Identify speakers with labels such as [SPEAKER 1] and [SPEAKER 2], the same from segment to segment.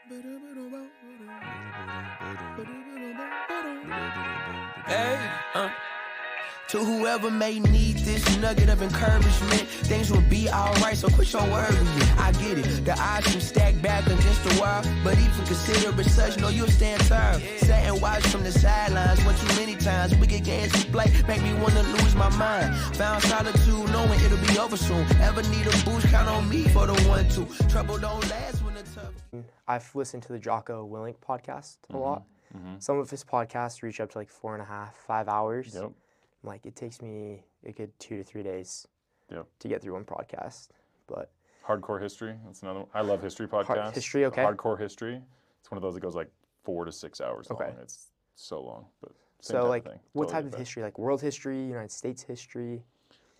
[SPEAKER 1] Hey, to whoever may need this nugget of encouragement, things will be alright, so quit your worrying. I get it, the odds can stack back against the wall, but even consider it such, know you'll stand tall. Sat and watch from the sidelines, one too many times. Wicked games to play, make me wanna lose my mind. Found solitude, knowing it'll be over soon. Ever need a boost, count on me for the 1-2. Trouble don't last when the tough.
[SPEAKER 2] I've listened to the Jocko Willink podcast a lot. Some of his podcasts reach up to like 4.5, 5 hours.
[SPEAKER 3] Yep.
[SPEAKER 2] Like it takes me a good 2 to 3 days
[SPEAKER 3] Yep.
[SPEAKER 2] to get through one podcast. But
[SPEAKER 3] Hardcore History. That's another one. I love history podcasts.
[SPEAKER 2] history, okay.
[SPEAKER 3] Hardcore History. It's one of those that goes like 4 to 6 hours long.
[SPEAKER 2] Okay.
[SPEAKER 3] It's so long, but same
[SPEAKER 2] so
[SPEAKER 3] type
[SPEAKER 2] like
[SPEAKER 3] of thing.
[SPEAKER 2] what
[SPEAKER 3] Totally
[SPEAKER 2] type of
[SPEAKER 3] get that.
[SPEAKER 2] history? Like world history, United States history?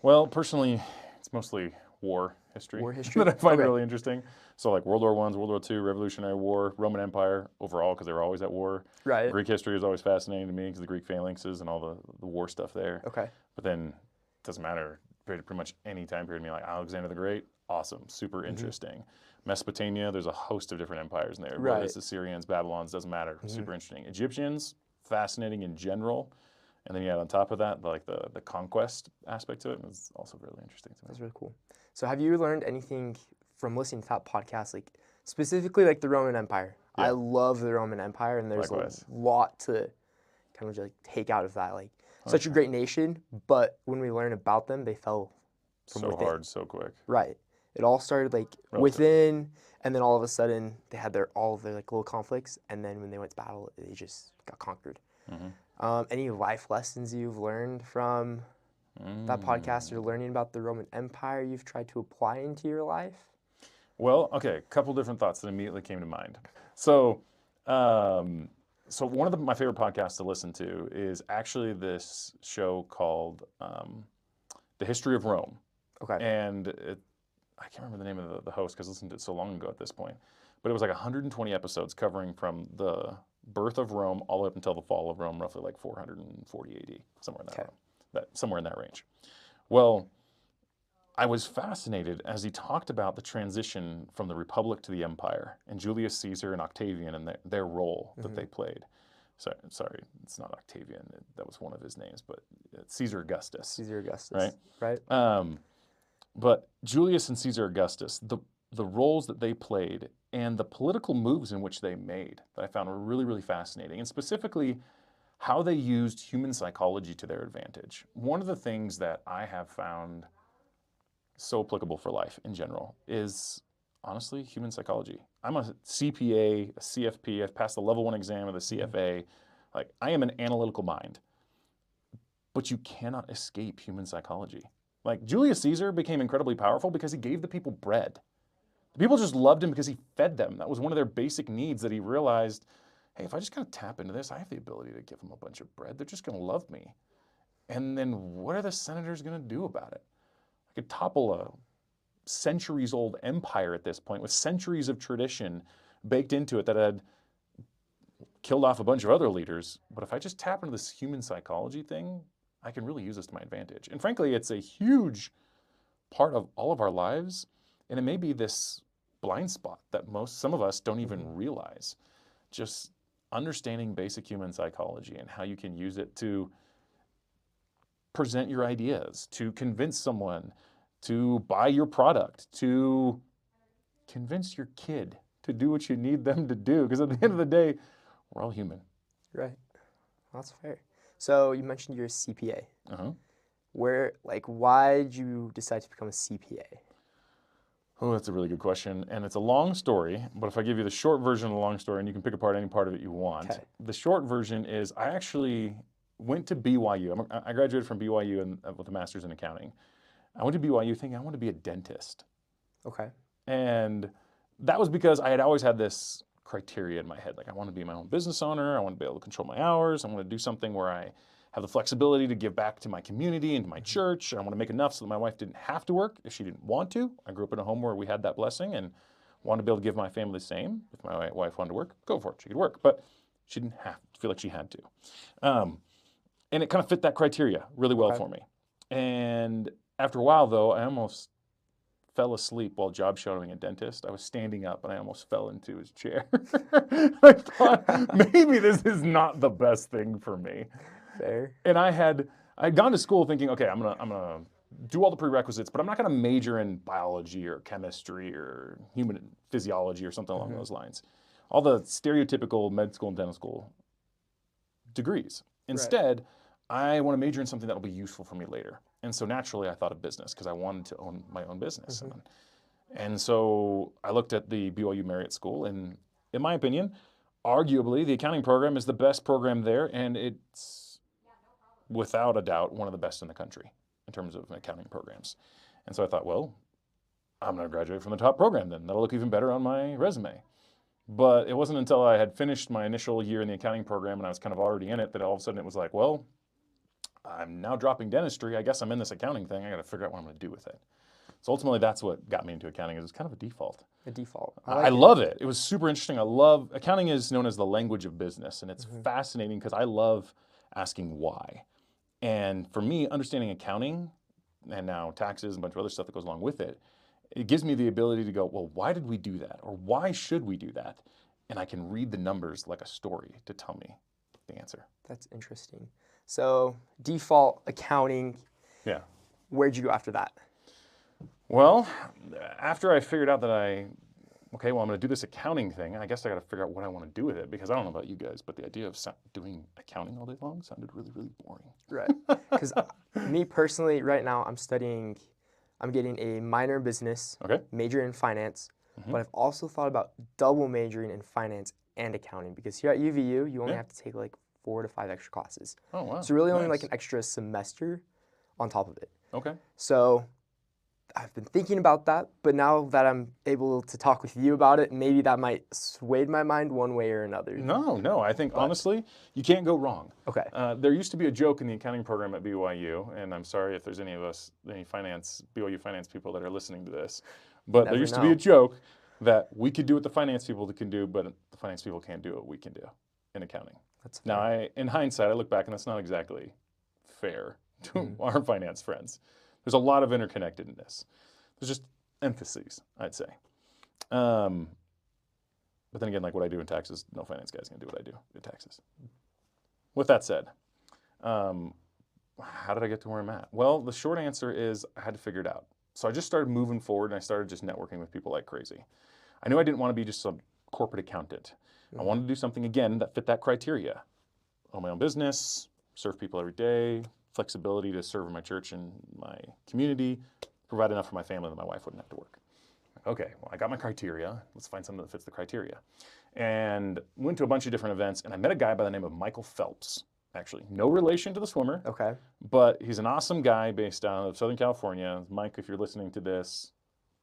[SPEAKER 3] Well, personally, it's mostly war history.
[SPEAKER 2] War history?
[SPEAKER 3] that I find
[SPEAKER 2] Okay.
[SPEAKER 3] really interesting. So like World War I, World War II, Revolutionary War, Roman Empire overall, because they were always at war.
[SPEAKER 2] Right.
[SPEAKER 3] Greek history is always fascinating to me because the Greek phalanxes and all the war stuff there.
[SPEAKER 2] Okay.
[SPEAKER 3] But then it doesn't matter, pretty much any time period. I mean, like Alexander the Great, awesome, super interesting. Mesopotamia, there's a host of different empires in there.
[SPEAKER 2] Right.
[SPEAKER 3] Whether it's the Syrians, Babylons, doesn't matter, super interesting. Egyptians, fascinating in general. And then you add on top of that, like the conquest aspect to it is also really interesting to me.
[SPEAKER 2] That's really cool. So have you learned anything from listening to that podcast, like specifically like the Roman Empire?
[SPEAKER 3] Yeah.
[SPEAKER 2] I love the Roman Empire, and there's
[SPEAKER 3] Likewise.
[SPEAKER 2] a lot to kind of like take out of that. Like such a great nation, but when we learn about them, they fell from
[SPEAKER 3] So
[SPEAKER 2] within.
[SPEAKER 3] hard, so quick.
[SPEAKER 2] Right. It all started like within, and then all of a sudden they had all of their like little conflicts, and then when they went to battle, they just got conquered. Any life lessons you've learned from that podcast, or learning about the Roman Empire you've tried to apply into your life?
[SPEAKER 3] Well, okay, a couple different thoughts that immediately came to mind. So, one of my favorite podcasts to listen to is actually this show called The History of Rome.
[SPEAKER 2] Okay.
[SPEAKER 3] And I can't remember the name of the host because I listened to it so long ago at this point. But it was like 120 episodes covering from the birth of Rome all the way up until the fall of Rome, roughly like 440 AD, somewhere in somewhere in that range. Well, I was fascinated as he talked about the transition from the Republic to the Empire, and Julius Caesar and Octavian and their role that they played. Sorry, it's not Octavian. That was one of his names, but it's Caesar Augustus.
[SPEAKER 2] Caesar Augustus.
[SPEAKER 3] Right?
[SPEAKER 2] Right.
[SPEAKER 3] But Julius and Caesar Augustus, the roles that they played and the political moves in which they made that I found were really, really fascinating, and specifically how they used human psychology to their advantage. One of the things that I have found so applicable for life in general is honestly human psychology. I'm a CPA, a CFP, I've passed the level 1 exam of the CFA. Like, I am an analytical mind, but you cannot escape human psychology. Like, Julius Caesar became incredibly powerful because he gave the people bread. The people just loved him because he fed them. That was one of their basic needs that he realized, hey, if I just kind of tap into this, I have the ability to give them a bunch of bread. They're just going to love me. And then what are the senators going to do about it? I could topple a centuries-old empire at this point with centuries of tradition baked into it that had killed off a bunch of other leaders. But if I just tap into this human psychology thing, I can really use this to my advantage. And frankly, it's a huge part of all of our lives. And it may be this blind spot that some of us don't even realize. Just understanding basic human psychology and how you can use it to present your ideas, to convince someone, to buy your product, to convince your kid to do what you need them to do. Because at the end of the day, we're all human.
[SPEAKER 2] Right. That's fair. So you mentioned you're a CPA. Why did you decide to become a CPA?
[SPEAKER 3] Oh, that's a really good question. And it's a long story, but if I give you the short version of the long story, and you can pick apart any part of it you want.
[SPEAKER 2] Okay.
[SPEAKER 3] The short version is I actually went to BYU. I graduated from BYU with a master's in accounting. I went to BYU thinking I want to be a dentist.
[SPEAKER 2] Okay.
[SPEAKER 3] And that was because I had always had this criteria in my head. Like, I want to be my own business owner. I want to be able to control my hours. I want to do something where I have the flexibility to give back to my community and to my church. I want to make enough so that my wife didn't have to work if she didn't want to. I grew up in a home where we had that blessing and wanted to be able to give my family the same. If my wife wanted to work, go for it. She could work, but she didn't have to feel like she had to. And it kind of fit that criteria really well for me. And after a while, though, I almost fell asleep while job shadowing a dentist. I was standing up and I almost fell into his chair. I thought maybe this is not the best thing for me.
[SPEAKER 2] Fair.
[SPEAKER 3] And I'd gone to school thinking, okay, I'm gonna do all the prerequisites, but I'm not gonna major in biology or chemistry or human physiology or something along those lines. All the stereotypical med school and dental school degrees. Instead, I want to major in something that will be useful for me later. And so naturally, I thought of business because I wanted to own my own business. And so I looked at the BYU Marriott School, and in my opinion, arguably the accounting program is the best program there, and it's without a doubt one of the best in the country in terms of accounting programs. And so I thought, well, I'm going to graduate from the top program then. That'll look even better on my resume. But it wasn't until I had finished my initial year in the accounting program and I was kind of already in it that all of a sudden it was like, well, I'm now dropping dentistry. I guess I'm in this accounting thing. I got to figure out what I'm going to do with it. So ultimately, that's what got me into accounting. It was kind of a default.
[SPEAKER 2] A default.
[SPEAKER 3] I love it. It was super interesting. Accounting is known as the language of business, and it's fascinating because I love asking why. And for me, understanding accounting and now taxes and a bunch of other stuff that goes along with it, it gives me the ability to go, well, why did we do that? Or why should we do that? And I can read the numbers like a story to tell me the answer.
[SPEAKER 2] That's interesting. So default accounting.
[SPEAKER 3] Yeah.
[SPEAKER 2] Where'd you go after that?
[SPEAKER 3] Well, after I figured out that I'm going to do this accounting thing, I guess I got to figure out what I want to do with it, because I don't know about you guys, but the idea of doing accounting all day long sounded really, really boring.
[SPEAKER 2] Right. Because me personally, right now, I'm getting a minor in business, major in finance, but I've also thought about double majoring in finance and accounting, because here at UVU, you only have to take like 4 to 5 extra classes.
[SPEAKER 3] Oh, wow.
[SPEAKER 2] So really only like an extra semester on top of it.
[SPEAKER 3] Okay.
[SPEAKER 2] So I've been thinking about that, but now that I'm able to talk with you about it, maybe that might sway my mind one way or another.
[SPEAKER 3] No. I think, honestly, you can't go wrong.
[SPEAKER 2] Okay.
[SPEAKER 3] There used to be a joke in the accounting program at BYU, and I'm sorry if there's any BYU finance people that are listening to this, but there used to be a joke that we could do what the finance people can do, but the finance people can't do what we can do in accounting.
[SPEAKER 2] That's fair.
[SPEAKER 3] Now, in hindsight, I look back, and that's not exactly fair to our finance friends. There's a lot of interconnectedness. There's just emphases, I'd say. But then again, like what I do in taxes, no finance guy's gonna do what I do in taxes. With that said, how did I get to where I'm at? Well, the short answer is I had to figure it out. So I just started moving forward, and I started just networking with people like crazy. I knew I didn't want to be just some corporate accountant. I wanted to do something, again, that fit that criteria. Own my own business, serve people every day, flexibility to serve in my church and my community, provide enough for my family that my wife wouldn't have to work. Okay, well, I got my criteria. Let's find something that fits the criteria. And went to a bunch of different events, and I met a guy by the name of Michael Phelps. Actually, no relation to the swimmer.
[SPEAKER 2] Okay.
[SPEAKER 3] But he's an awesome guy based out of Southern California. Mike, if you're listening to this,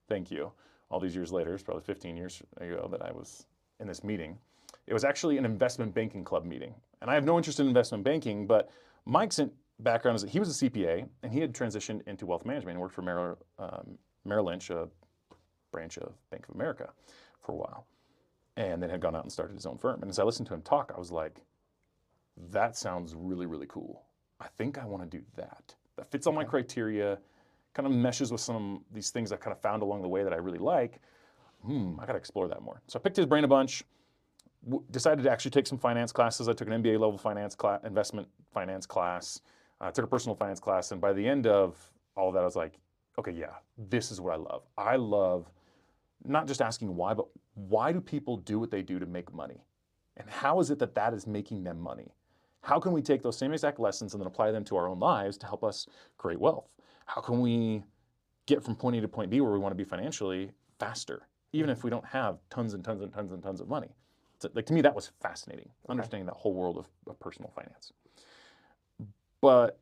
[SPEAKER 3] thank you. All these years later, it's probably 15 years ago that I was in this meeting. It was actually an investment banking club meeting. And I have no interest in investment banking, but Mike's background is that he was a CPA, and he had transitioned into wealth management and worked for Merrill Lynch, a branch of Bank of America, for a while. And then had gone out and started his own firm. And as I listened to him talk, I was like, that sounds really, really cool. I think I want to do that. That fits all my criteria, kind of meshes with some of these things I kind of found along the way that I really like. I got to explore that more. So I picked his brain a bunch, decided to actually take some finance classes. I took an MBA level finance class, investment finance class. I took a personal finance class. And by the end of all of that, I was like, okay, yeah, this is what I love. I love not just asking why, but why do people do what they do to make money? And how is it that that is making them money? How can we take those same exact lessons and then apply them to our own lives to help us create wealth? How can we get from point A to point B where we want to be financially faster, even if we don't have tons and tons and tons and tons of money? So, like, to me, that was fascinating, understanding that whole world of personal finance. But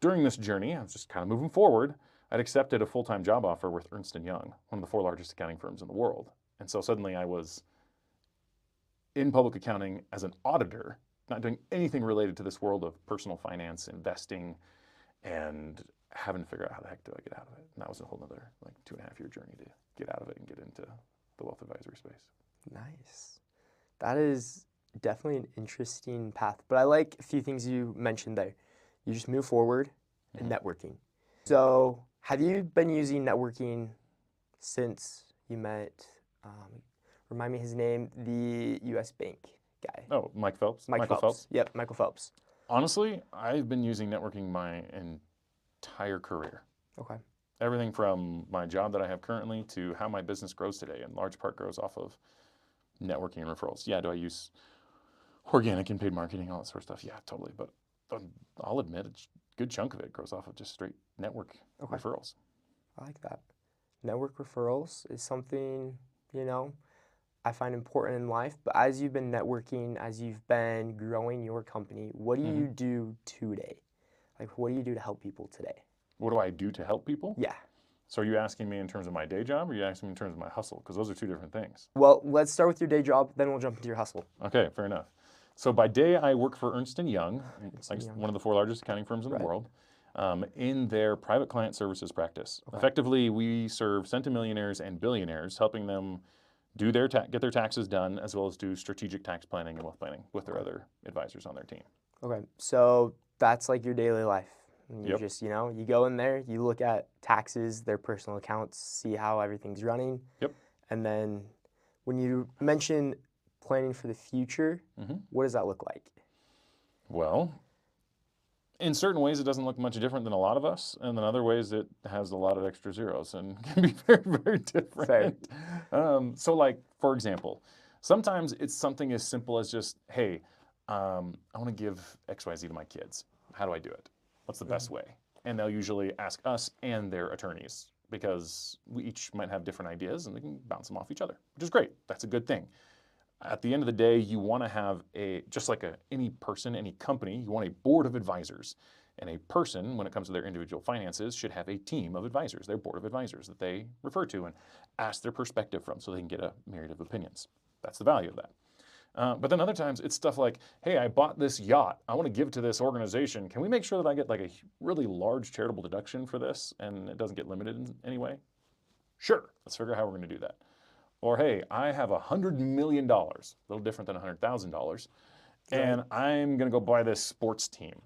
[SPEAKER 3] during this journey, I was just kind of moving forward. I'd accepted a full-time job offer with Ernst & Young, one of the 4 largest accounting firms in the world. And so suddenly I was in public accounting as an auditor, not doing anything related to this world of personal finance, investing, and having to figure out how the heck do I get out of it. And that was a whole other 2.5-year journey to get out of it and get into the wealth advisory space.
[SPEAKER 2] Nice. That is definitely an interesting path. But I like a few things you mentioned there. You just move forward and networking. So have you been using networking since you met, remind me his name, the U.S. Bank guy.
[SPEAKER 3] Oh, Mike Phelps?
[SPEAKER 2] Michael Phelps. Yep, Michael Phelps.
[SPEAKER 3] Honestly, I've been using networking my entire career.
[SPEAKER 2] Okay.
[SPEAKER 3] Everything from my job that I have currently to how my business grows today, in large part grows off of networking and referrals. Yeah, do I use organic and paid marketing, all that sort of stuff? Yeah, totally. But I'll admit a good chunk of it grows off of just straight network referrals.
[SPEAKER 2] I like that. Network referrals is something, I find important in life. But as you've been networking, as you've been growing your company, what do you do today? Like, what do you do to help people today?
[SPEAKER 3] What do I do to help people?
[SPEAKER 2] Yeah.
[SPEAKER 3] So are you asking me in terms of my day job, or are you asking me in terms of my hustle? Because those are two different things.
[SPEAKER 2] Well, let's start with your day job, then we'll jump into your hustle.
[SPEAKER 3] Okay, fair enough. So by day, I work for Ernst & Young, one of the 4 largest accounting firms in the world, in their private client services practice. Okay. Effectively, we serve centimillionaires and billionaires, helping them do get their taxes done, as well as do strategic tax planning and wealth planning with their other advisors on their team.
[SPEAKER 2] Okay, so that's like your daily life. You just, you go in there, you look at taxes, their personal accounts, see how everything's running.
[SPEAKER 3] Yep.
[SPEAKER 2] And then when you mention planning for the future, what does that look like?
[SPEAKER 3] Well, in certain ways, it doesn't look much different than a lot of us. And in other ways, it has a lot of extra zeros and can be very, very different. So like, for example, sometimes it's something as simple as just, hey, I want to give XYZ to my kids. How do I do it? What's the best way? And they'll usually ask us and their attorneys, because we each might have different ideas and they can bounce them off each other, which is great. That's a good thing. At the end of the day, you want to have just like any person, any company, you want a board of advisors. And a person, when it comes to their individual finances, should have a team of advisors, their board of advisors that they refer to and ask their perspective from so they can get a myriad of opinions. That's the value of that. But then other times it's stuff like, hey, I bought this yacht. I want to give it to this organization. Can we make sure that I get like a really large charitable deduction for this and it doesn't get limited in any way? Sure, let's figure out how we're going to do that. Or, hey, I have $100 million, a little different than $100,000, and I'm going to go buy this sports team.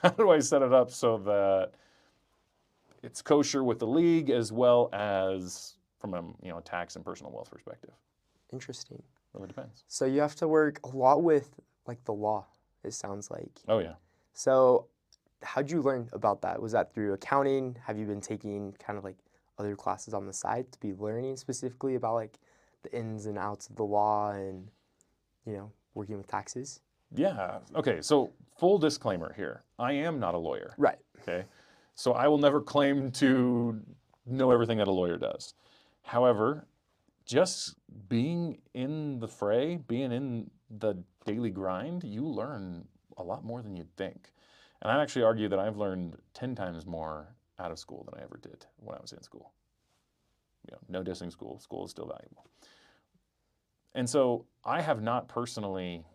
[SPEAKER 3] How do I set it up so that it's kosher with the league as well as from a tax and personal wealth perspective?
[SPEAKER 2] Interesting.
[SPEAKER 3] Really depends.
[SPEAKER 2] So you have to work a lot with like the law, it sounds like.
[SPEAKER 3] Oh, yeah.
[SPEAKER 2] So how'd you learn about that? Was that through accounting? Have you been taking kind of like other classes on the side to be learning specifically about like the ins and outs of the law and, working with taxes?
[SPEAKER 3] Yeah. Okay. So full disclaimer here. I am not a lawyer.
[SPEAKER 2] Right.
[SPEAKER 3] Okay. So I will never claim to know everything that a lawyer does. However, just being in the fray, being in the daily grind, you learn a lot more than you'd think. And I'd actually argue that I've learned 10 times more out of school than I ever did when I was in school. No dissing school. School is still valuable. And so I have not personally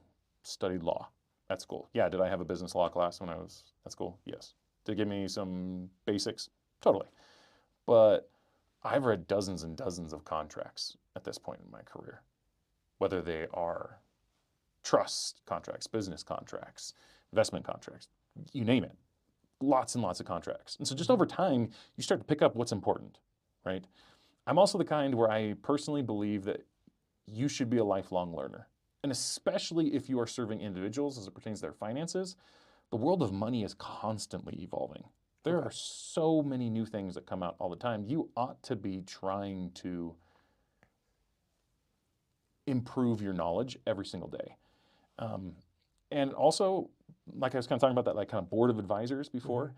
[SPEAKER 3] studied law at school. Yeah, did I have a business law class when I was at school? Yes. Did it give me some basics? Totally. But I've read dozens and dozens of contracts at this point in my career, whether they are trust contracts, business contracts, investment contracts, you name it. Lots and lots of contracts. And so just over time, you start to pick up what's important, right? I'm also the kind where I personally believe that you should be a lifelong learner. And especially if you are serving individuals as it pertains to their finances, the world of money is constantly evolving. There are so many new things that come out all the time. You ought to be trying to improve your knowledge every single day. And also, like I was kind of talking about that like kind of board of advisors before,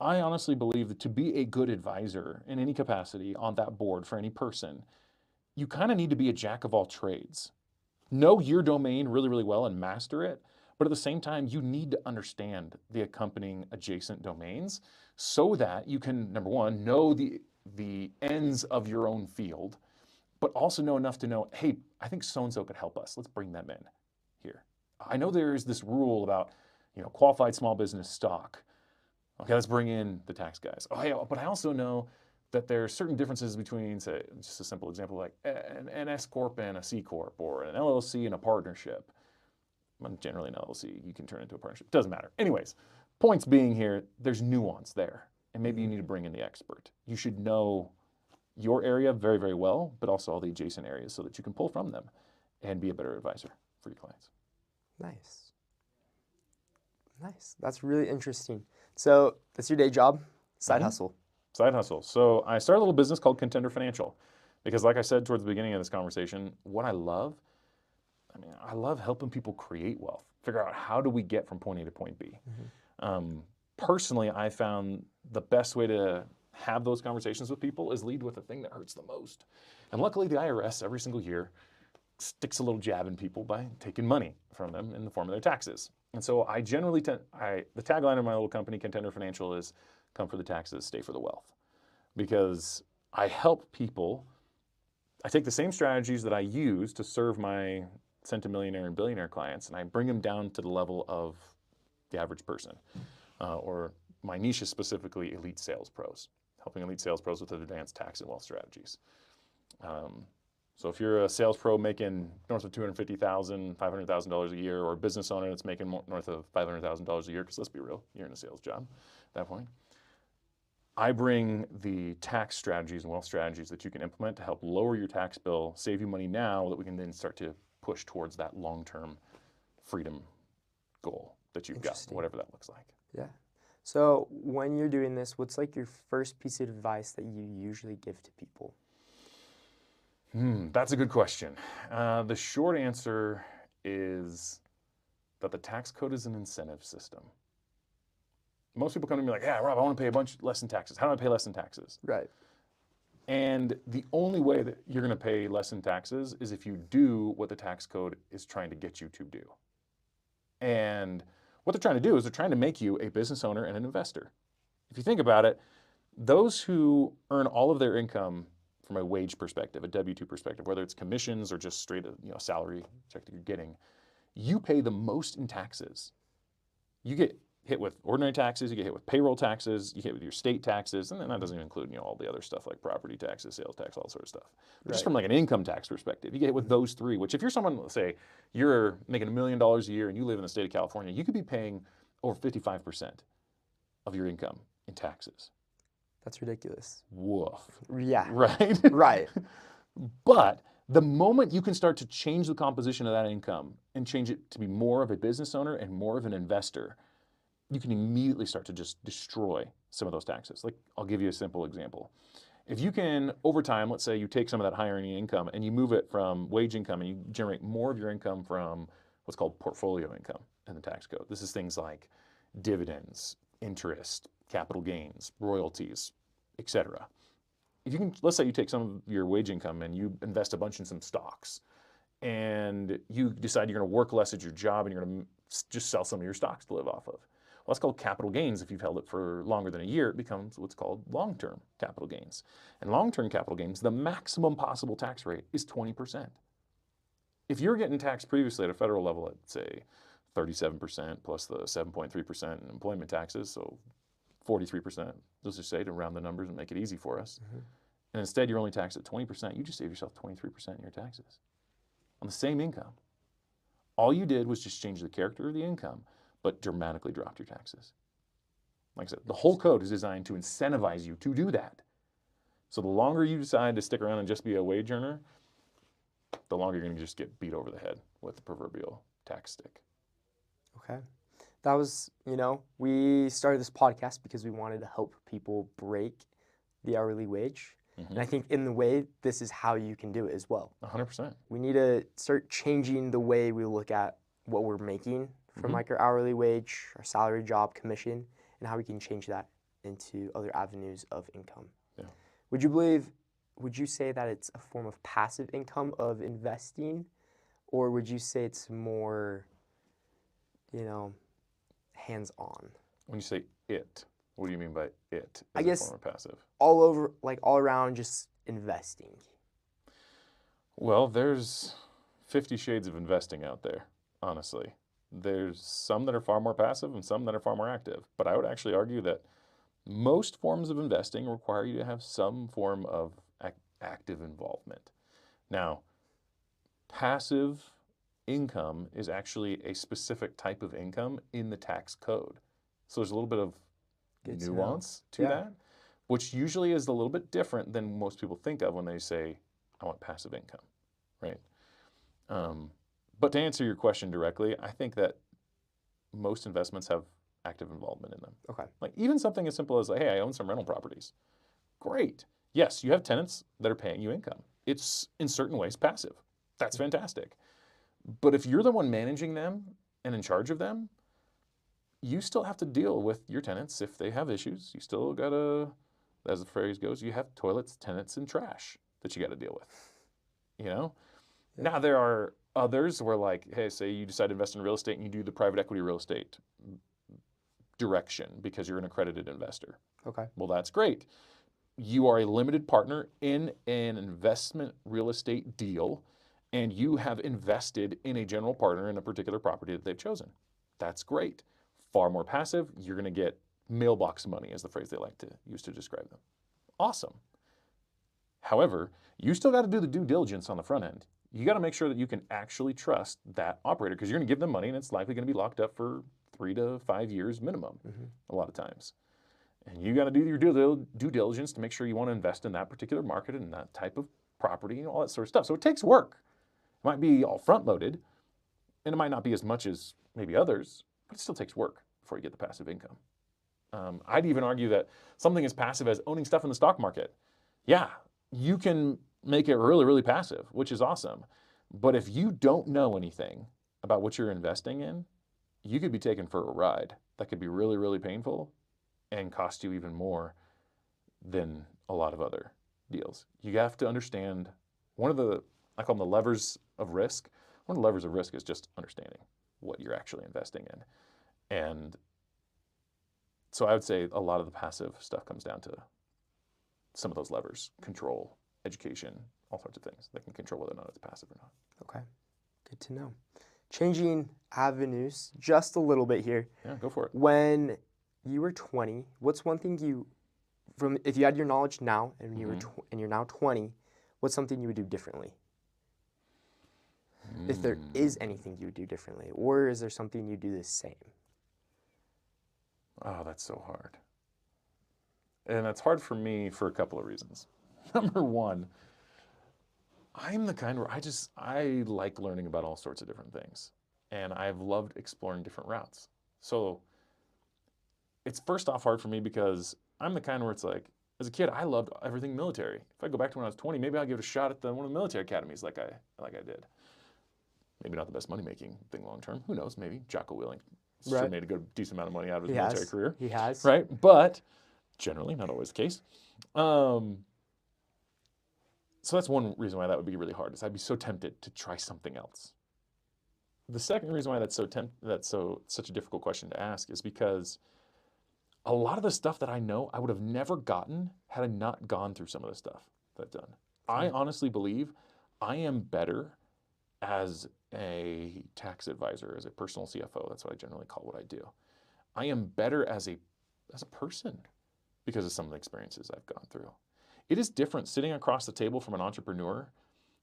[SPEAKER 3] I honestly believe that to be a good advisor in any capacity on that board for any person, you kind of need to be a jack of all trades. Know your domain really, really well and master it. But at the same time, you need to understand the accompanying adjacent domains so that you can, number one, know the ends of your own field, but also know enough to know, hey, I think so-and-so could help us. Let's bring them in here. I know there's this rule about, qualified small business stock. Okay, let's bring in the tax guys. Oh, yeah, but I also know that there are certain differences between, say, just a simple example like an S Corp and a C Corp, or an LLC and a partnership. Generally an LLC, you can turn into a partnership. Doesn't matter. Anyways, points being here, there's nuance there. And maybe you need to bring in the expert. You should know your area very, very well, but also all the adjacent areas so that you can pull from them and be a better advisor for your clients.
[SPEAKER 2] Nice. Nice. That's really interesting. So that's your day job, side hustle.
[SPEAKER 3] Side hustle. So I started a little business called Contender Financial because, like I said towards the beginning of this conversation, what I love helping people create wealth, figure out how do we get from point A to point B. Personally, I found the best way to have those conversations with people is lead with the thing that hurts the most. And luckily, the IRS every single year sticks a little jab in people by taking money from them in the form of their taxes. And so I generally the tagline of my little company, Contender Financial, is come for the taxes, stay for the wealth. Because I help people, I take the same strategies that I use to serve my centimillionaire and billionaire clients, and I bring them down to the level of the average person. Or my niche is specifically elite sales pros, helping elite sales pros with advanced tax and wealth strategies. So if you're a sales pro making north of $250,000, $500,000 a year, or a business owner that's making north of $500,000 a year, because let's be real, you're in a sales job at that point, I bring the tax strategies and wealth strategies that you can implement to help lower your tax bill, save you money now, that we can then start to push towards that long-term freedom goal that you've got, whatever that looks like.
[SPEAKER 2] Yeah. So when you're doing this, what's like your first piece of advice that you usually give to people?
[SPEAKER 3] That's a good question. The short answer is that the tax code is an incentive system. Most people come to me like, yeah, Rob, I want to pay a bunch less in taxes. How do I pay less in taxes?
[SPEAKER 2] Right.
[SPEAKER 3] And the only way that you're going to pay less in taxes is if you do what the tax code is trying to get you to do. And what they're trying to do is they're trying to make you a business owner and an investor. If you think about it, those who earn all of their income from a wage perspective, a W-2 perspective, whether it's commissions or just straight salary check that you're getting, you pay the most in taxes. You get hit with ordinary taxes, you get hit with payroll taxes, you get hit with your state taxes, and then that doesn't even include all the other stuff like property taxes, sales tax, all sort of stuff. But just from like an income tax perspective, you get hit with those three, which if you're someone, let's say, you're making $1 million a year and you live in the state of California, you could be paying over 55% of your income in taxes.
[SPEAKER 2] That's ridiculous.
[SPEAKER 3] Woof.
[SPEAKER 2] Yeah.
[SPEAKER 3] Right?
[SPEAKER 2] Right.
[SPEAKER 3] But the moment you can start to change the composition of that income and change it to be more of a business owner and more of an investor, you can immediately start to just destroy some of those taxes. Like, I'll give you a simple example. If you can, over time, let's say you take some of that higher earning income and you move it from wage income and you generate more of your income from what's called portfolio income in the tax code. This is things like dividends, interest, capital gains, royalties, etc. If you can, let's say you take some of your wage income and you invest a bunch in some stocks and you decide you're going to work less at your job and you're going to just sell some of your stocks to live off of. Well, that's called capital gains. If you've held it for longer than a year, it becomes what's called long-term capital gains. And long-term capital gains, the maximum possible tax rate is 20%. If you're getting taxed previously at a federal level at, say, 37% plus the 7.3% in employment taxes, so 43%, let's just say, to round the numbers and make it easy for us. And instead you're only taxed at 20%, you just save yourself 23% in your taxes on the same income. All you did was just change the character of the income, but dramatically dropped your taxes. Like I said, the whole code is designed to incentivize you to do that. So the longer you decide to stick around and just be a wage earner, the longer you're going to just get beat over the head with the proverbial tax stick.
[SPEAKER 2] Okay. That was, we started this podcast because we wanted to help people break the hourly wage. And I think in the way, this is how you can do it as well.
[SPEAKER 3] 100%.
[SPEAKER 2] We need to start changing the way we look at what we're making from like our hourly wage, our salary job, commission, and how we can change that into other avenues of income.
[SPEAKER 3] Yeah.
[SPEAKER 2] Would you say that it's a form of passive income of investing, or would you say it's more, hands-on?
[SPEAKER 3] When you say it, what do you mean by it?
[SPEAKER 2] I guess
[SPEAKER 3] a form of passive?
[SPEAKER 2] All over, like all around, just investing.
[SPEAKER 3] Well, there's 50 shades of investing out there, honestly. There's some that are far more passive and some that are far more active. But I would actually argue that most forms of investing require you to have some form of active involvement. Now, passive income is actually a specific type of income in the tax code. So there's a little bit of nuance to that. which usually is a little bit different than most people think of when they say, I want passive income, right? But to answer your question directly, I think that most investments have active involvement in them.
[SPEAKER 2] Okay.
[SPEAKER 3] Like even something as simple as, like, hey, I own some rental properties. Great. Yes, you have tenants that are paying you income. It's in certain ways passive. That's fantastic. But if you're the one managing them and in charge of them, you still have to deal with your tenants if they have issues. You still gotta, as the phrase goes, you have toilets, tenants, and trash that you gotta deal with. You know?
[SPEAKER 2] Yeah.
[SPEAKER 3] Now there are others where, like, hey, say you decide to invest in real estate and you do the private equity real estate direction because you're an accredited investor.
[SPEAKER 2] Okay.
[SPEAKER 3] Well, that's great. You are a limited partner in an investment real estate deal, and you have invested in a general partner in a particular property that they've chosen. That's great. Far more passive. You're going to get mailbox money, is the phrase they like to use to describe them. Awesome. However, you still got to do the due diligence on the front end. You got to make sure that you can actually trust that operator, because you're going to give them money and it's likely going to be locked up for 3 to 5 years minimum, a lot of times. And you got to do your due diligence to make sure you want to invest in that particular market and that type of property and all that sort of stuff. So it takes work. It might be all front loaded, and it might not be as much as maybe others, but it still takes work before you get the passive income. I'd even argue that something as passive as owning stuff in the stock market. Yeah, you can make it really, really passive, which is awesome. But if you don't know anything about what you're investing in, you could be taken for a ride. That could be really, really painful and cost you even more than a lot of other deals. You have to understand one of the, I call them the levers of risk. One of the levers of risk is just understanding what you're actually investing in. And so I would say a lot of the passive stuff comes down to some of those levers: control, education, all sorts of things that can control whether or not it's passive or not.
[SPEAKER 2] Okay. Good to know. Changing avenues just a little bit here.
[SPEAKER 3] Yeah, go for it.
[SPEAKER 2] When you were 20, what's one thing if you had your knowledge now and and you're now 20, what's something you would do differently? If there is anything you would do differently, or is there something you do the same?
[SPEAKER 3] Oh, that's so hard. And that's hard for me for a couple of reasons. Number one, I'm the kind where I like learning about all sorts of different things. And I've loved exploring different routes. So it's first off hard for me because I'm the kind where it's like, as a kid, I loved everything military. If I go back to when I was 20, maybe I'll give it a shot at one of the military academies like I did. Maybe not the best money-making thing long-term. Who knows? Maybe Jocko Willing sure made a good, decent amount of money out of his military career.
[SPEAKER 2] He has.
[SPEAKER 3] Right? But generally, not always the case. So that's one reason why that would be really hard, is I'd be so tempted to try something else. The second reason why that's such a difficult question to ask is because a lot of the stuff that I know I would have never gotten had I not gone through some of the stuff that I've done. I honestly believe I am better as a tax advisor, as a personal CFO. That's what I generally call what I do. I am better as a person because of some of the experiences I've gone through. It is different sitting across the table from an entrepreneur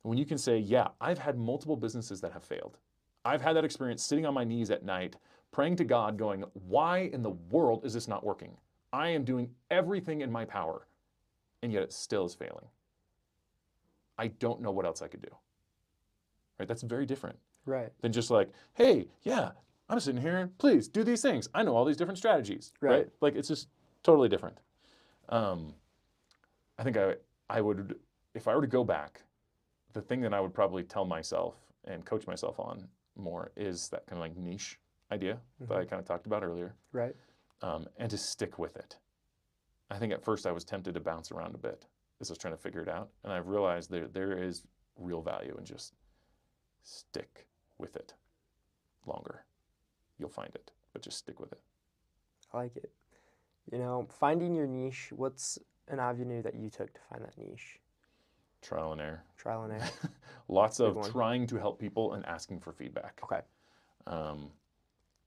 [SPEAKER 3] when you can say, yeah, I've had multiple businesses that have failed. I've had that experience sitting on my knees at night, praying to God, going, why in the world is this not working? I am doing everything in my power, and yet it still is failing. I don't know what else I could do. Right? That's very different.
[SPEAKER 2] Right.
[SPEAKER 3] Than just like, hey, yeah, I'm sitting here, please do these things. I know all these different strategies. Right? Like, it's just totally different. I think I would, if I were to go back, the thing that I would probably tell myself and coach myself on more is that kind of like niche idea that I kind of talked about earlier.
[SPEAKER 2] Right.
[SPEAKER 3] And to stick with it. I think at first I was tempted to bounce around a bit as I was trying to figure it out. And I've realized there is real value in just stick with it longer. You'll find it, but just stick with it.
[SPEAKER 2] I like it. You know, finding your niche, what's an avenue that you took to find that niche?
[SPEAKER 3] Trial and error.
[SPEAKER 2] Trial and error.
[SPEAKER 3] Lots of trying to help people and asking for feedback.
[SPEAKER 2] Okay.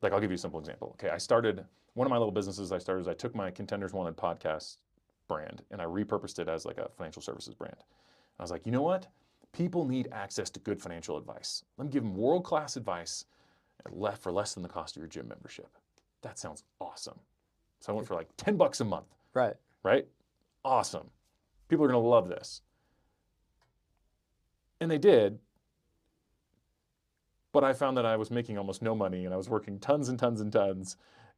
[SPEAKER 3] Like, I'll give you a simple example. Okay, one of my little businesses I started is I took my Contenders Wanted podcast brand and I repurposed it as like a financial services brand. I was like, you know what? People need access to good financial advice. Let me give them world-class advice for less than the cost of your gym membership. That sounds awesome. So I went for like $10 a month.
[SPEAKER 2] Right.
[SPEAKER 3] Right? awesome. People are going to love this. And they did. But I found that I was making almost no money, and I was working tons and tons and tons,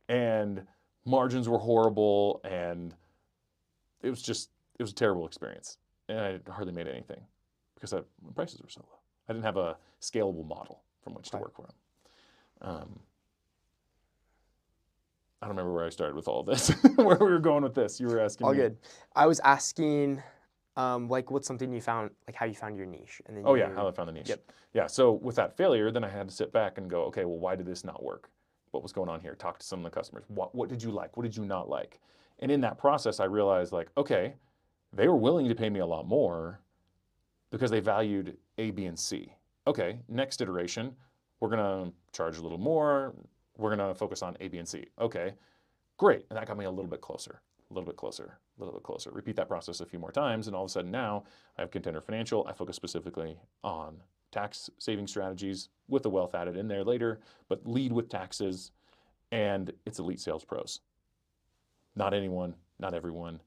[SPEAKER 3] and margins were horrible, and it was a terrible experience. And I hardly made anything because my prices were so low. I didn't have a scalable model from which to work from. I don't remember where I started with all this, where we were going with this. You were asking
[SPEAKER 2] All
[SPEAKER 3] me.
[SPEAKER 2] good. I was asking, like, what's something you found, like how you found your niche, and then
[SPEAKER 3] Oh yeah, how I found the niche.
[SPEAKER 2] Yep.
[SPEAKER 3] Yeah, so with that failure, then I had to sit back and go, okay, well, why did this not work? What was going on here? Talk to some of the customers. What did you like? What did you not like? And in that process, I realized, like, okay, they were willing to pay me a lot more because they valued A, B, and C. Okay, next iteration, we're gonna charge a little more. We're gonna focus on A, B, and C. Okay, great. And that got me a little bit closer, a little bit closer, a little bit closer. Repeat that process a few more times, and all of a sudden now I have Contender Financial. I focus specifically on tax saving strategies with the wealth added in there later, but lead with taxes, and it's elite sales pros. Not anyone, not everyone,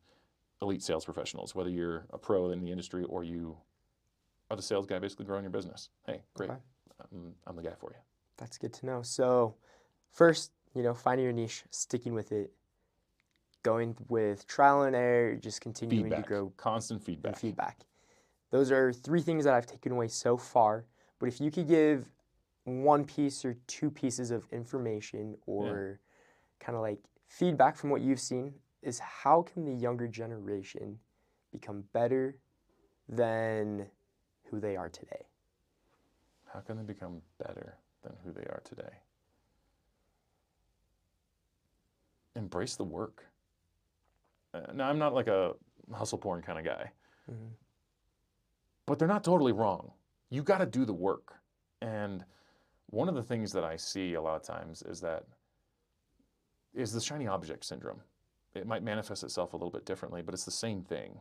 [SPEAKER 3] elite sales professionals, whether you're a pro in the industry or you are the sales guy basically growing your business. Hey, great.
[SPEAKER 2] Okay.
[SPEAKER 3] I'm the guy for you.
[SPEAKER 2] That's good to know. So first, finding your niche, sticking with it, going with trial and error, just continuing
[SPEAKER 3] Feedback,
[SPEAKER 2] to grow.
[SPEAKER 3] constant feedback.
[SPEAKER 2] And feedback. Those are 3 things that I've taken away so far. But if you could give 1 piece or 2 pieces of information or kind of like feedback from what you've seen, is how can the younger generation become better than who they are today?
[SPEAKER 3] How can they become better than who they are today? Embrace the work. Now, I'm not like a hustle porn kind of guy, but they're not totally wrong. You got to do the work. And one of the things that I see a lot of times is the shiny object syndrome. It might manifest itself a little bit differently, but it's the same thing.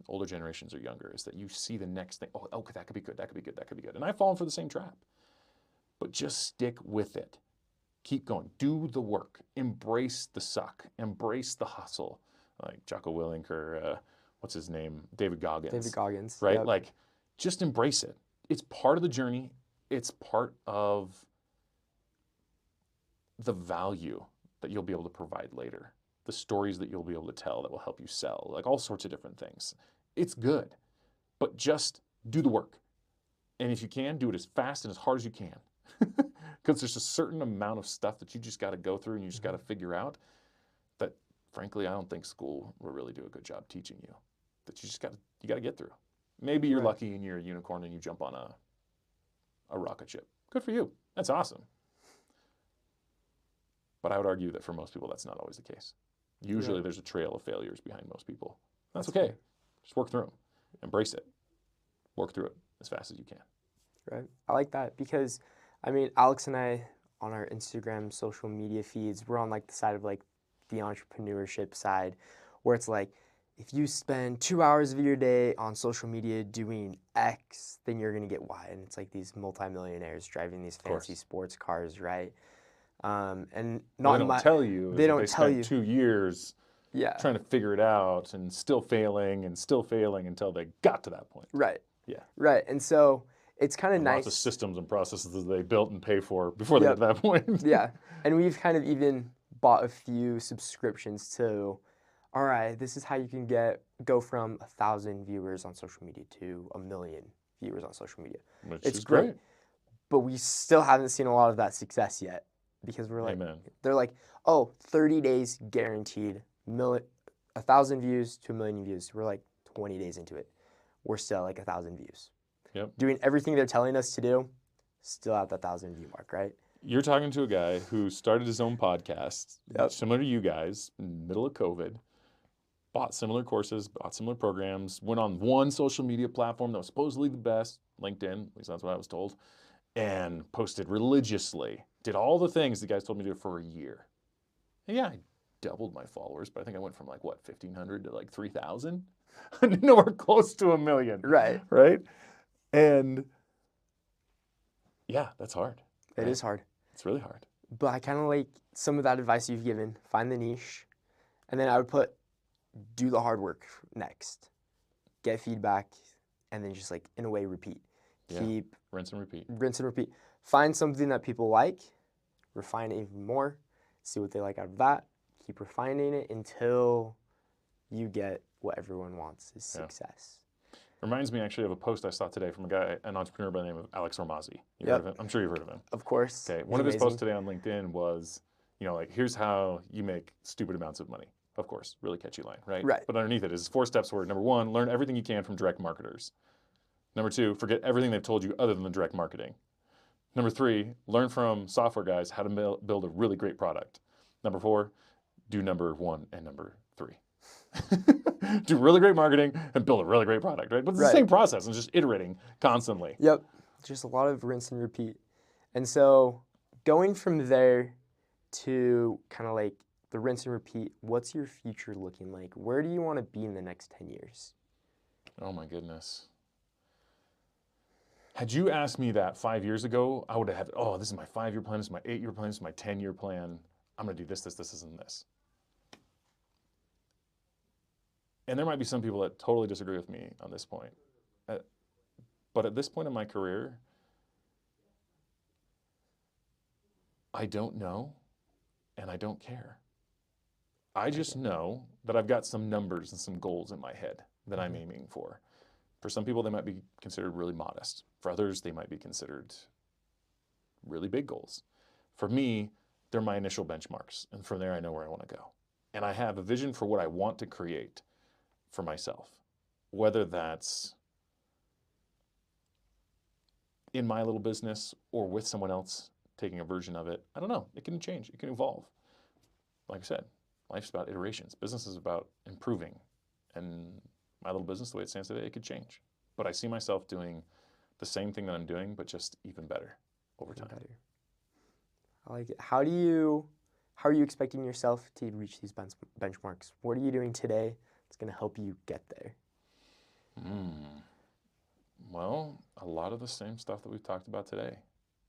[SPEAKER 3] Older generations or younger, is that you see the next thing. Oh, okay, that could be good, that could be good, that could be good. And I've fallen for the same trap. But just stick with it. Keep going. Do the work. Embrace the suck. Embrace the hustle. Like Jocko Willink or what's his name? David Goggins.
[SPEAKER 2] David Goggins.
[SPEAKER 3] Right?
[SPEAKER 2] Yep.
[SPEAKER 3] Like, just embrace it. It's part of the journey. It's part of the value that you'll be able to provide later. The stories that you'll be able to tell that will help you sell. Like all sorts of different things. It's good. But just do the work. And if you can, do it as fast and as hard as you can. Because there's a certain amount of stuff that you just got to go through and you just got to figure out that, frankly, I don't think school will really do a good job teaching you. That you got to get through. Maybe you're lucky and you're a unicorn and you jump on a rocket ship. Good for you. That's awesome. But I would argue that for most people, that's not always the case. Usually there's a trail of failures behind most people. That's okay.
[SPEAKER 2] Fair.
[SPEAKER 3] Just work through them. Embrace it. Work through it as fast as you can.
[SPEAKER 2] Right. I like that because, I mean, Alex and I, on our Instagram social media feeds, we're on like the side of like the entrepreneurship side where it's like, if you spend 2 hours of your day on social media doing X, then you're going to get Y. And it's like these multimillionaires driving these fancy sports cars, right? And not
[SPEAKER 3] they don't tell you.
[SPEAKER 2] They don't tell
[SPEAKER 3] spent
[SPEAKER 2] you.
[SPEAKER 3] 2 years trying to figure it out and still failing until they got to that point.
[SPEAKER 2] Right.
[SPEAKER 3] Yeah.
[SPEAKER 2] Right. And so it's kind of nice.
[SPEAKER 3] Lots of systems and processes that they built and paid for before they got to that point.
[SPEAKER 2] Yeah. And we've kind of even bought a few subscriptions to, all right, this is how you can go from 1,000 viewers on social media to 1 million viewers on social media.
[SPEAKER 3] Which
[SPEAKER 2] it's
[SPEAKER 3] is
[SPEAKER 2] great. But we still haven't seen a lot of that success yet because we're like, they're like, oh, 30 days guaranteed, 1,000 views to 1 million views. We're like 20 days into it. We're still like 1,000 views.
[SPEAKER 3] Yep.
[SPEAKER 2] Doing everything they're telling us to do, still at the 1,000 view mark, right?
[SPEAKER 3] You're talking to a guy who started his own podcast, similar to you guys, in the middle of COVID, bought similar courses, bought similar programs, went on one social media platform that was supposedly the best, LinkedIn, at least that's what I was told, and posted religiously, did all the things the guys told me to do for a year. And yeah, I doubled my followers, but I think I went from like, 1,500 to like 3,000? Nowhere close to 1 million.
[SPEAKER 2] Right.
[SPEAKER 3] Right? And yeah, that's hard.
[SPEAKER 2] It is hard.
[SPEAKER 3] It's really hard.
[SPEAKER 2] But I kind of like some of that advice you've given. Find the niche. And then I would put do the hard work next, get feedback, and then just like in a way repeat.
[SPEAKER 3] Yeah.
[SPEAKER 2] Keep
[SPEAKER 3] Rinse and repeat.
[SPEAKER 2] rinse and repeat. Find something that people like, refine it even more, see what they like out of that, keep refining it until you get what everyone wants is success.
[SPEAKER 3] Reminds me actually of a post I saw today from a guy, an entrepreneur by the name of Alex Hormozzi. You've
[SPEAKER 2] Yep.
[SPEAKER 3] heard of him? I'm sure you've heard of him.
[SPEAKER 2] Of course.
[SPEAKER 3] Okay.
[SPEAKER 2] He's
[SPEAKER 3] One of his posts
[SPEAKER 2] amazing.
[SPEAKER 3] today on LinkedIn was, you know, like, here's how you make stupid amounts of money. Of course, really catchy line, right?
[SPEAKER 2] Right.
[SPEAKER 3] But underneath it is 4 steps where, number 1, learn everything you can from direct marketers. Number 2, forget everything they've told you other than the direct marketing. Number 3, learn from software guys how to build a really great product. Number 4, do number 1 and number 3. Do really great marketing and build a really great product, right? But it's the same process and just iterating constantly.
[SPEAKER 2] Yep. Just a lot of rinse and repeat. And so going from there to kind of like the rinse and repeat, what's your future looking like? Where do you want to be in the next 10 years?
[SPEAKER 3] Oh my goodness. Had you asked me that 5 years ago, I would have had, oh, this is my 5-year plan, this is my 8-year plan, this is my 10-year plan. I'm going to do this, and this. And there might be some people that totally disagree with me on this point. But at this point in my career, I don't know and I don't care. I just know that I've got some numbers and some goals in my head that I'm aiming for. For some people, they might be considered really modest. For others, they might be considered really big goals. For me, they're my initial benchmarks. And from there, I know where I want to go. And I have a vision for what I want to create for myself, whether that's in my little business or with someone else taking a version of it. I don't know. It can change. It can evolve. Like I said, life's about iterations. Business is about improving. And my little business, the way it stands today, it could change. But I see myself doing the same thing that I'm doing, but just even better over time.
[SPEAKER 2] Better. I like it. How are you expecting yourself to reach these benchmarks? What are you doing today that's going to help you get there?
[SPEAKER 3] Well, a lot of the same stuff that we've talked about today.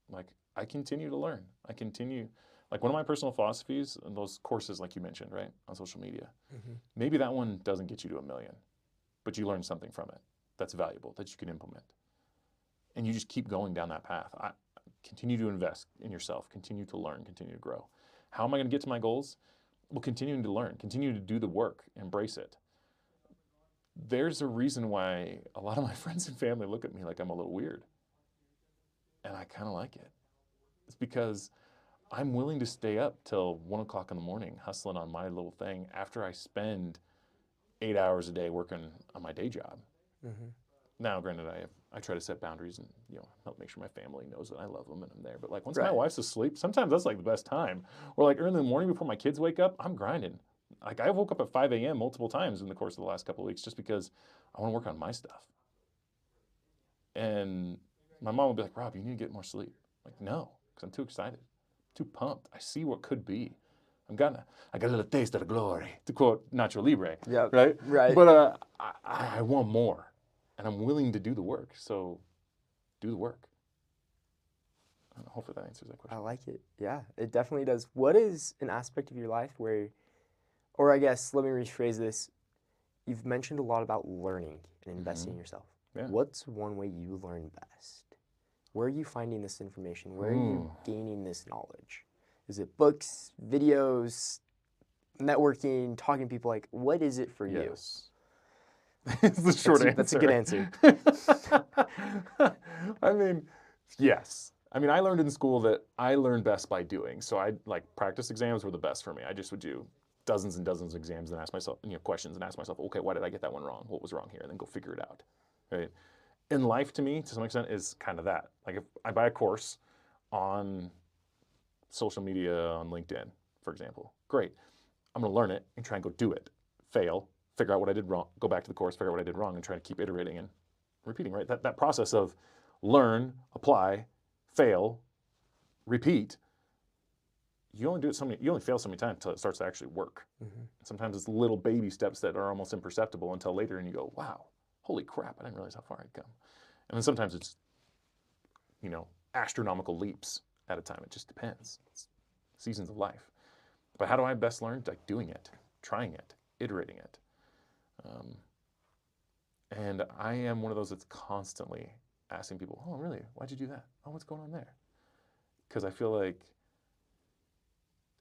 [SPEAKER 3] Like, I continue to learn. Like one of my personal philosophies, and those courses like you mentioned, right, on social media, maybe that one doesn't get you to 1 million, but you learn something from it that's valuable, that you can implement. And you just keep going down that path. Continue to invest in yourself, continue to learn, continue to grow. How am I going to get to my goals? Well, continuing to learn, continue to do the work, embrace it. There's a reason why a lot of my friends and family look at me like I'm a little weird. And I kind of like it. It's because I'm willing to stay up till 1 o'clock in the morning hustling on my little thing after I spend 8 hours a day working on my day job. Now, granted, I try to set boundaries and help make sure my family knows that I love them and I'm there. But like once my wife's asleep, sometimes that's like the best time. Or like early in the morning before my kids wake up, I'm grinding. Like I woke up at 5 a.m. multiple times in the course of the last couple of weeks just because I want to work on my stuff. And my mom would be like, Rob, you need to get more sleep. I'm like, no, because I'm too excited, too pumped. I see what could be. I got a little taste of the glory, to quote Nacho Libre.
[SPEAKER 2] Yeah.
[SPEAKER 3] Right. But I want more. And I'm willing to do the work, so do the work. I don't know, hopefully that answers that question.
[SPEAKER 2] I like it. Yeah, it definitely does. What is an aspect of your life where, or I guess, let me rephrase this. You've mentioned a lot about learning and investing in yourself.
[SPEAKER 3] Yeah.
[SPEAKER 2] What's one way you learn best? Where are you finding this information? Where are you gaining this knowledge? Is it books, videos, networking, talking to people? Like, what is it for you?
[SPEAKER 3] It's the short answer.
[SPEAKER 2] That's a good answer.
[SPEAKER 3] I mean, yes. I mean, I learned in school that I learned best by doing. So practice exams were the best for me. I just would do dozens and dozens of exams and ask myself, questions and ask myself, okay, why did I get that one wrong? What was wrong here? And then go figure it out, right? In life, to me, to some extent, is kind of that. Like if I buy a course on social media, on LinkedIn, for example, great. I'm going to learn it and try and go do it, fail, figure out what I did wrong, go back to the course, figure out what I did wrong, and try to keep iterating and repeating, right? That process of learn, apply, fail, repeat, you only fail so many times until it starts to actually work. Sometimes it's little baby steps that are almost imperceptible until later, and you go, wow, holy crap, I didn't realize how far I'd come. And then sometimes it's, astronomical leaps at a time. It just depends. It's seasons of life. But how do I best learn? Like doing it, trying it, iterating it. And I am one of those that's constantly asking people, oh, really? Why'd you do that? Oh, what's going on there? Because I feel like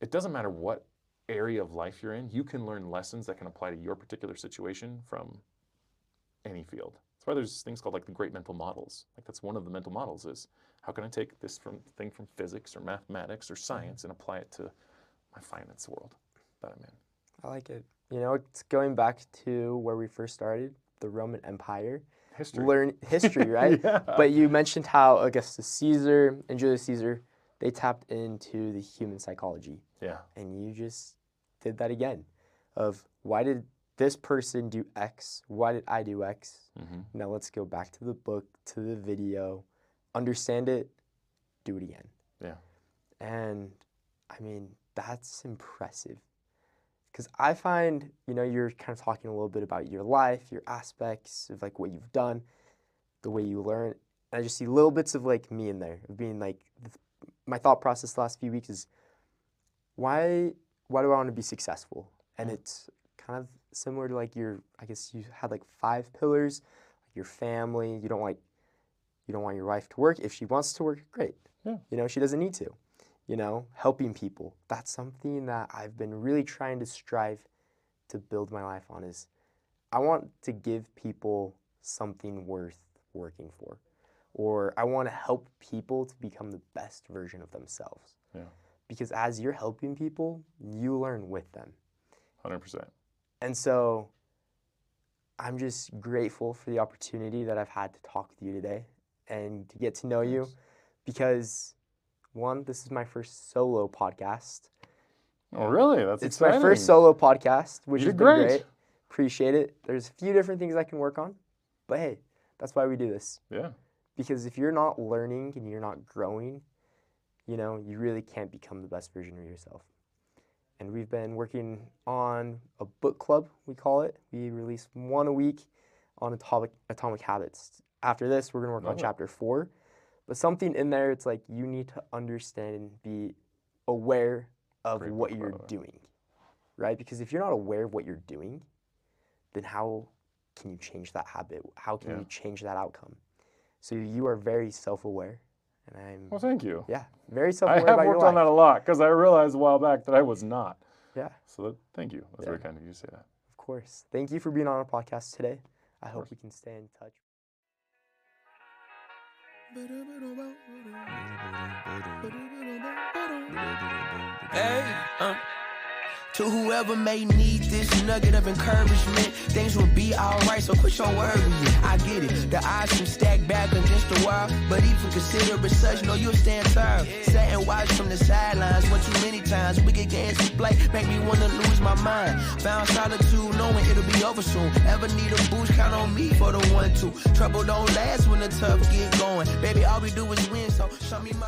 [SPEAKER 3] it doesn't matter what area of life you're in, you can learn lessons that can apply to your particular situation from any field. That's why there's things called like the great mental models. Like that's one of the mental models is how can I take this thing from physics or mathematics or science and apply it to my finance world that I'm in.
[SPEAKER 2] I like it. You know, it's going back to where we first started, the Roman Empire.
[SPEAKER 3] History.
[SPEAKER 2] Learn history, right?
[SPEAKER 3] Yeah.
[SPEAKER 2] But you mentioned how Augustus Caesar and Julius Caesar, they tapped into the human psychology.
[SPEAKER 3] Yeah.
[SPEAKER 2] And you just did that again of why did this person do X? Why did I do X?
[SPEAKER 3] Mm-hmm.
[SPEAKER 2] Now let's go back to the book, to the video, understand it, do it again.
[SPEAKER 3] Yeah.
[SPEAKER 2] And I mean, that's impressive. Because I find, you know, you're kind of talking a little bit about your life, your aspects of like what you've done, the way you learn. And I just see little bits of like me in there, of being like, my thought process the last few weeks is, why do I want to be successful? And it's kind of similar to like I guess you had like 5 pillars, like your family. You don't want your wife to work. If she wants to work, great.
[SPEAKER 3] Yeah.
[SPEAKER 2] You know, she doesn't need to. You know, helping people. That's something that I've been really trying to strive to build my life on is I want to give people something worth working for. Or I want to help people to become the best version of themselves.
[SPEAKER 3] Yeah.
[SPEAKER 2] Because as you're helping people, you learn with them.
[SPEAKER 3] 100%.
[SPEAKER 2] And so I'm just grateful for the opportunity that I've had to talk with you today and to get to know you because one, this is my first solo podcast.
[SPEAKER 3] Oh, really? That's
[SPEAKER 2] It's
[SPEAKER 3] exciting.
[SPEAKER 2] my first solo podcast, which
[SPEAKER 3] You
[SPEAKER 2] has
[SPEAKER 3] did
[SPEAKER 2] been
[SPEAKER 3] great.
[SPEAKER 2] great. Appreciate it. There's a few different things I can work on, but hey, that's why we do this.
[SPEAKER 3] Yeah.
[SPEAKER 2] Because if you're not learning and you're not growing, you know, you really can't become the best version of yourself. And we've been working on a book club, we call it. We release one a week on Atomic Habits. After this, we're going to work on chapter 4. But something in there, it's like you need to understand and be aware of
[SPEAKER 3] Great
[SPEAKER 2] what
[SPEAKER 3] book,
[SPEAKER 2] you're
[SPEAKER 3] by the way.
[SPEAKER 2] doing, right? Because if you're not aware of what you're doing, then how can you change that habit? How can you change that outcome? So you are very self-aware, and I'm
[SPEAKER 3] Well, thank you.
[SPEAKER 2] very
[SPEAKER 3] I
[SPEAKER 2] self-aware
[SPEAKER 3] have
[SPEAKER 2] about your
[SPEAKER 3] worked on
[SPEAKER 2] life.
[SPEAKER 3] that a lot because I realized a while back that I was not.
[SPEAKER 2] Yeah,
[SPEAKER 3] So thank you. That's very kind of you to say that.
[SPEAKER 2] of course. Thank you for being on our podcast today. I hope we can stay in touch.
[SPEAKER 1] Hey, to whoever may need this nugget of encouragement, things will be alright, so quit your worrying. I get it, the odds can stack back against the wall, but even consider it such, know you'll stand tall. Sat and watch from the sidelines one too many times. Wicked games to play, make me wanna lose my mind. Found solitude, knowing it'll be over soon. Ever need a boost, count on me for the 1-2. Trouble don't last when the tough get going. Baby, all we do is win, so show me my